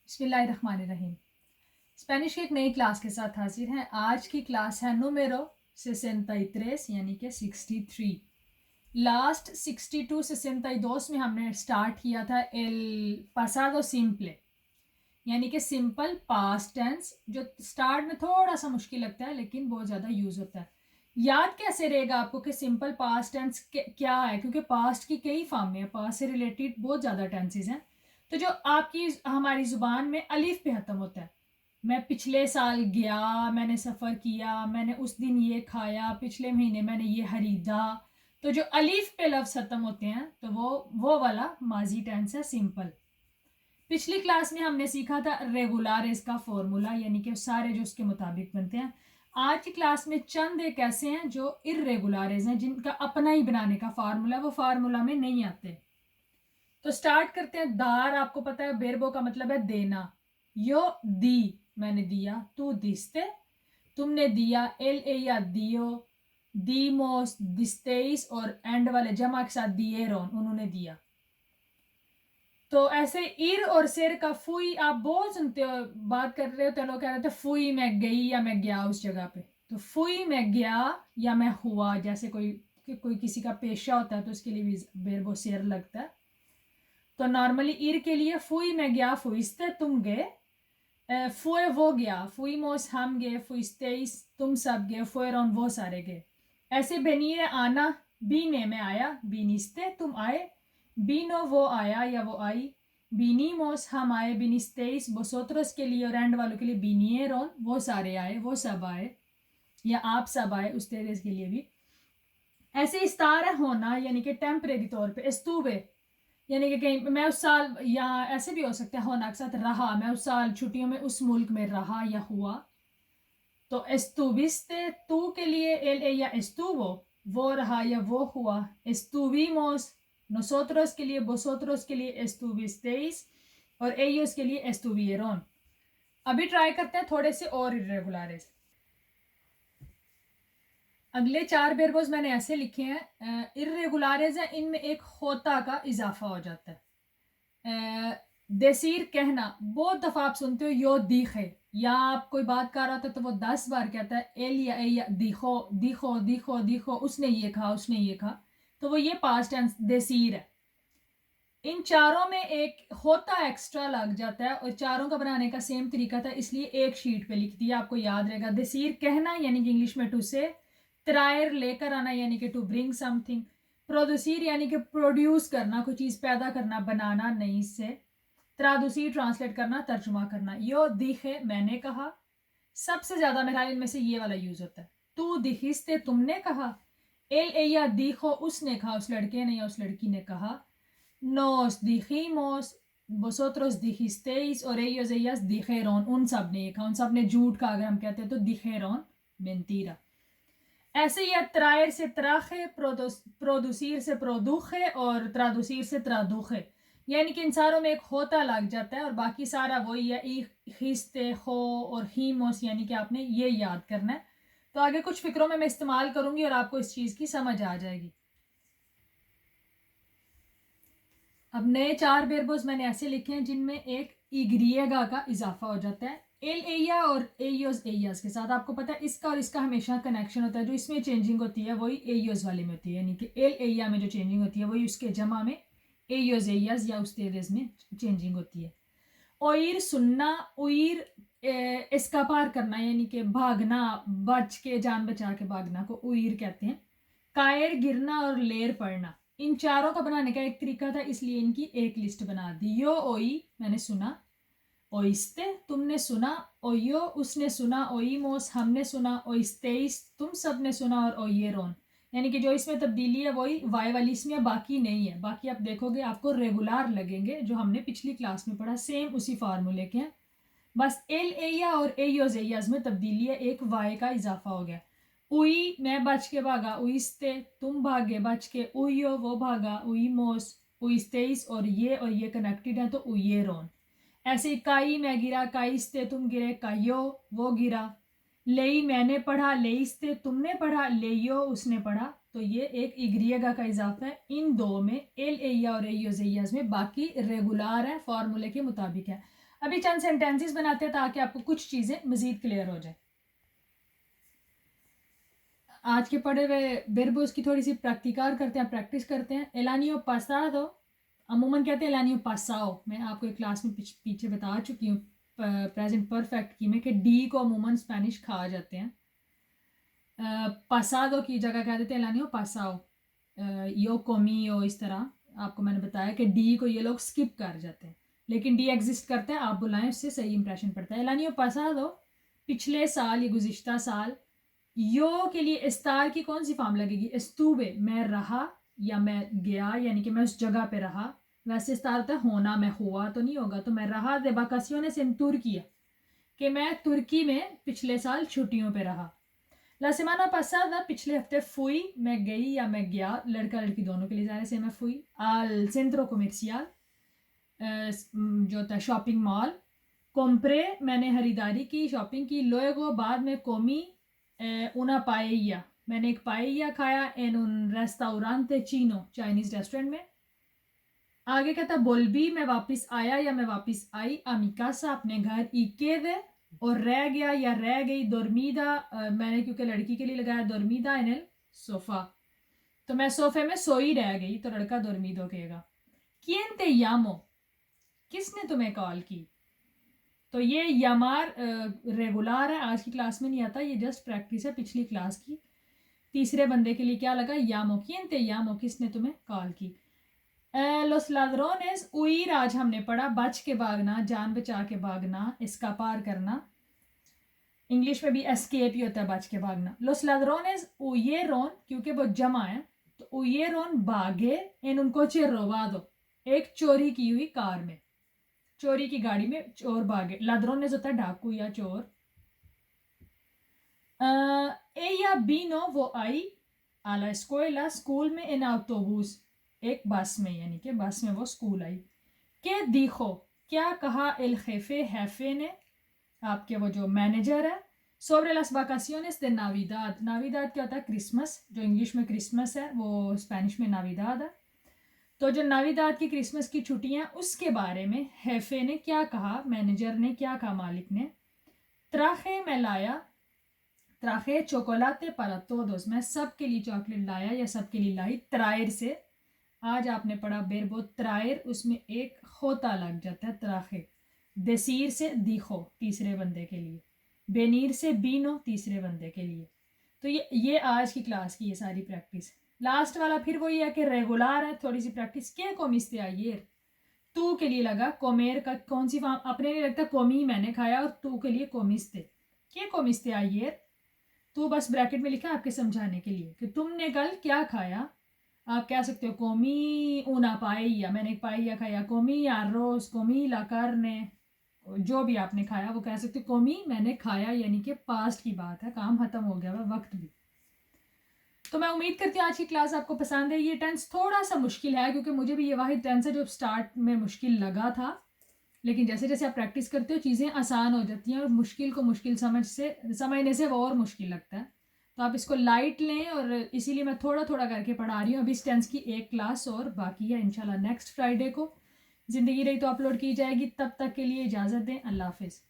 बिस्मिल्लाहिर्रहमानिर्रहीम। स्पेनिश की एक नई क्लास के साथ हाजिर हैं। आज की क्लास है número 63 यानी कि 63। लास्ट 62 62 में हमने स्टार्ट किया था एल पासादो सिंपले यानी कि सिंपल पास्ट टेंस, जो स्टार्ट में थोड़ा सा मुश्किल लगता है लेकिन बहुत ज़्यादा यूज़ होता है। याद कैसे रहेगा आपको कि सिंपल पास्ट टेंस क्या है, क्योंकि पास्ट की कई फॉर्म में, पास्ट से रिलेटेड बहुत ज़्यादा टेंसेज हैं। तो जो आपकी हमारी ज़ुबान में अलिफ पे ख़त्म होता है, मैं पिछले साल गया, मैंने सफ़र किया, मैंने उस दिन ये खाया, पिछले महीने मैंने ये खरीदा, तो जो अलिफ पे लफ्ज़ ख़त्म होते हैं तो वो वाला माजी टेंस है सिंपल। पिछली क्लास में हमने सीखा था रेगुलर का फॉर्मूला, यानी कि सारे जो उसके मुताबिक बनते हैं। आज की क्लास में चंद एक ऐसे हैं जो इरेगुलर हैं, जिनका अपना ही बनाने का फार्मूला, वो फार्मूला में नहीं आते। तो स्टार्ट करते हैं। दार आपको पता है बेरबो का मतलब है देना। यो दी, मैंने दिया, तू दिस्ते, तुमने दिया, एल ए या दियो, दीमोस, दिस्तेइस, और एंड वाले जमा के साथ दिएरोन, उन्होंने दिया। तो ऐसे इर और सिर का फुई आप बहुत सुनते हो, बात कर रहे हो तो लोग कह रहे थे फुई मैं गई या मैं गया उस जगह पे। तो फुई मैं गया या मैं हुआ, जैसे कोई किसी का पेशा होता है तो उसके लिए भी बेरबो सिर लगता है। तो नॉर्मली इर के लिए फुई मैं गया, फुइस्ते तुम गए, फुए वो गया, फुई मोस हम गए, फुइस्तेइस तुम सब गए, फुएरोन वो सारे गए। ऐसे बेनिए आना, बीने में आया, बीनिस्ते तुम आए, बीनो वो आया या वो आई, बीनीमोस हम आए, बीनिस्तेइस वोसोत्रोस के लिए और एंड वालों के लिए बीनिएरोन वो सारे आए, वो सब आए, या आप सब आए उस तेरेस के लिए भी। ऐसे इस्तारा होना यानी कि टेम्परेरी तौर पे, एस्तुवे यानी कि कहीं मैं उस साल, या ऐसे भी हो सकता है होना के साथ रहा, मैं उस साल छुट्टियों में उस मुल्क में रहा या हुआ। तो एस्तुविस्ते तू के लिए एल ए या एस्तुवो वो रहा या वो हुआ, एस्तुविमोस नोसोत्रोस के लिए, वोसोत्रोस के लिए एस्तुविस्तेइस, और एयोस के लिए एस्तुविएरोन। अभी ट्राई करते हैं थोड़े से और इरेगुलरिस। अगले 4 बेरबोज मैंने ऐसे लिखे हैं, इरेगुलरिस हैं, इनमें एक होता का इजाफा हो जाता है। देसीर कहना, बहुत दफा आप सुनते हो यो दीखे, या आप कोई बात कर रहा था तो वो 10 बार कहता है एल या ए या दिखो दिखो दिखो दिखो, उसने ये कहा उसने ये कहा, तो वो ये पास्ट टेंस देसीर है। इन चारों में एक होता एक्स्ट्रा लग जाता है, और चारों का बनाने का सेम तरीका था, इसलिए एक शीट पे लिख दिया, आपको याद रहेगा। देसीर कहना यानी कि इंग्लिश में टू से, त्रायर लेकर आना यानी कि टू ब्रिंग समथिंग, प्रोड्यूसर यानी कि प्रोड्यूस करना, कोई चीज पैदा करना, बनाना नई से, त्रादुसी ट्रांसलेट करना, तर्जुमा करना। यो दिखे मैंने कहा, सबसे ज्यादा मेरा इनमें से ये वाला यूज होता है। तू दिखिस्ते तुमने कहा, एल ए या दिखो उसने कहा, उस लड़के ने या उस लड़की ने कहा, nos dijimos, vosotros dijisteis, और ellos dijeron, उन सब ने कहा, उन सब ने झूठ का अगर हम कहते हैं तो dijeron mentira। ऐसे ही traer से traje, producir से produje, और traducir से traduje, यानी कि इन सारों में एक होता लग जाता है और बाकी सारा वही है, हिस्ते हो और हीमोस, यानी कि आपने ये याद करना है। तो आगे कुछ फिक्रों में मैं इस्तेमाल करूंगी और आपको इस चीज की समझ आ जाएगी। अब नए 4 बेरबोज मैंने ऐसे लिखे हैं जिनमें एक इग्रिएगा का इजाफा हो जाता है एल एया और एयोस एयास के साथ। आपको पता है इसका और इसका हमेशा कनेक्शन होता है, जो इसमें चेंजिंग होती है वही एयोस वाले में होती है, यानी कि एल एया में जो चेंजिंग होती है वही उसके जमा में एयोस एयास या उस तेरेस में चेंजिंग होती है। ओइर सुनना, उइर एस्कापार करना यानी कि भागना, बच के जान बचा के भागना को उइर कहते हैं। कायर गिरना और लेर पड़ना, इन चारों का बनाने का एक तरीका था, इसलिए इनकी एक लिस्ट बना दी। यो ओई मैंने सुना, ओइस्ते तुमने सुना, ओयो उसने सुना, ओईमोस हमने सुना, ओइस्तेइस तुम सब ने सुना, और ओयेरोन, यानी कि जो इसमें तब्दीली है वही वाई वाली इसमें, बाकी नहीं है। बाकी आप देखोगे आपको रेगुलर लगेंगे, जो हमने पिछली क्लास में पढ़ा सेम उसी फार्मूले के हैं, बस एल एया और एयोज एयाज में तब्दीली है, एक वाई का इजाफा हो गया। उई मैं बच के भागा, उइस्ते तुम भागे बच के, उइयो वो भागा, उईमोस उइस्तेइस, और ये कनेक्टेड है तो उइयेरोन। ऐसे काई मैं गिरा, काइस्ते तुम गिरे, कायो वो गिरा, लेई मैंने पढ़ा, लेइस्ते तुमने पढ़ा, लेयो उसने पढ़ा। तो ये एक इग्रिएगा का इजाफा है इन दो में, एल एया और एयोज एयाज में, बाकी रेगुलर है, फॉर्मूले के मुताबिक है। अभी चंद सेंटेंसेस बनाते हैं ताकि आपको कुछ चीज़ें मज़ीद क्लियर हो जाए। आज के पढ़े हुए वर्बोस की थोड़ी सी प्रैक्टिकार करते हैं, प्रैक्टिस करते हैं। एल año pasado अमूमन कहते हैं एल año pasado। मैं आपको एक क्लास में पीछे बता चुकी हूँ प्रेजेंट परफेक्ट की में कि डी को अमूमन स्पेनिश खा जाते हैं। पासादो की जगह कह देते हैं एल año pasado, यो कोमियो, इस तरह आपको मैंने बताया कि डी को ये लोग स्किप कर जाते हैं, लेकिन डी एग्जिस्ट करता है, आप बुलाएं उससे सही इंप्रेशन पड़ता है। एल año pasado पिछले साल या गुज़िश्ता साल। यो के लिए इस्तार की कौन सी फॉर्म लगेगी? एस्तुवे, मैं रहा या मैं गया, यानी कि मैं उस जगह पे रहा। वैसे इस्तार होता है होना, मैं हुआ तो नहीं होगा। तो मैं रहा दे vacaciones en Turquía, कि मैं तुर्की में पिछले साल छुट्टियों पे रहा। ला सेमाना पासादा पिछले हफ्ते फुई, मैं गई या मैं गया, लड़का लड़की दोनों के लिए ज़ाहिर से मैं फुई। आल सेंट्रो कोमर्शियल, जो होता है शॉपिंग मॉल। compré, मैंने खरीदारी की, शॉपिंग की। luego बाद में comí una paella, मैंने एक पाएया खाया en un restaurante chino, Chinese restaurant में। आगे कहता बोलबी, मैं वापस आया या मैं वापस आई। a mi casa, अपने घर। y quedé, और रह गया या रह गई। dormida, मैंने क्योंकि लड़की के लिए लगाया dormida en el सोफा, तो मैं सोफे में सोई रह गई, तो लड़का dormido कहेगा। quién te llamo, किसने तुम्हें कॉल की? तो ये यमार रेगुलर है, आज की क्लास में नहीं आता, ये जस्ट प्रैक्टिस है पिछली क्लास की। तीसरे बंदे के लिए क्या लगा? यामो, quién te llamo, किसने तुम्हें कॉल की। los ladrones huir, आज हमने पढ़ा बच के भागना, जान बचा के भागना, escapar करना। इंग्लिश में भी एस्केप ही होता है बच के भागना। los ladrones huyeron, क्योंकि वो जमा है, तो huyeron भागे en un coche robado, एक चोरी की हुई कार में, चोरी की गाड़ी में चोर भागे। लाद्रोनेस होता है डाकू या चोर। ella vino, वो आई। a la escuela, स्कूल में। en autobús, एक बस में, यानी कि बस में वो स्कूल आई। के दिखो, क्या कहा? el jefe, हैफे ने, आपके वो जो मैनेजर है। sobre las vacaciones de navidad, नाविदाद क्या होता है? क्रिसमस, जो इंग्लिश में क्रिसमस है वो स्पेनिश में नाविदाद है। तो जो नाविदाद की क्रिसमस की छुट्टियां, उसके बारे में हेफे ने क्या कहा, मैनेजर ने क्या कहा, मालिक ने। त्राखे, मैं लाया। त्राखे चोकोलाते para todos, मैं सबके लिए चॉकलेट लाया या सबके लिए लाई। त्रायर से, आज आपने पढ़ा बेरबो त्रायर, उसमें एक होता लग जाता है, त्राखे। देसीर से दिखो, तीसरे बंदे के लिए। बेनीर से बीनो, तीसरे बंदे के लिए। तो ये आज की क्लास की ये सारी प्रैक्टिस। लास्ट वाला फिर वही है कि रेगुलर है, थोड़ी सी प्रैक्टिस। क्या कोमिस्ते आइए, तू के लिए लगा कोमेर का कौन सी फॉर्म? अपने लिए लगता कोमी, मैंने खाया, और तू के लिए कोमिस्ते। क्या कोमिस्ते आइए, तू बस ब्रैकेट में लिखा आपके समझाने के लिए कि तुमने कल क्या खाया। आप कह सकते हो कोमी una paella, मैंने एक पाइया खाया। कोमी arroz, कोमी la carne, जो भी आपने खाया वो कह सकते हो कोमी, मैंने खाया, यानी कि पास्ट की बात है, काम खत्म हो गया वह वक्त भी। तो मैं उम्मीद करती हूँ आज की क्लास आपको पसंद है। ये टेंस थोड़ा सा मुश्किल है, क्योंकि मुझे भी ये वाहिद टेंस है जो स्टार्ट में मुश्किल लगा था, लेकिन जैसे जैसे आप प्रैक्टिस करते हो चीज़ें आसान हो जाती हैं, और मुश्किल को मुश्किल समझने से वो और मुश्किल लगता है। तो आप इसको लाइट लें, और इसीलिए मैं थोड़ा थोड़ा करके पढ़ा रही हूँ। अभी इस टेंस की एक क्लास और बाकी है, इंशाल्लाह नेक्स्ट फ्राइडे को ज़िंदगी रही तो अपलोड की जाएगी। तब तक के लिए इजाज़त दें, अल्लाह हाफिज़।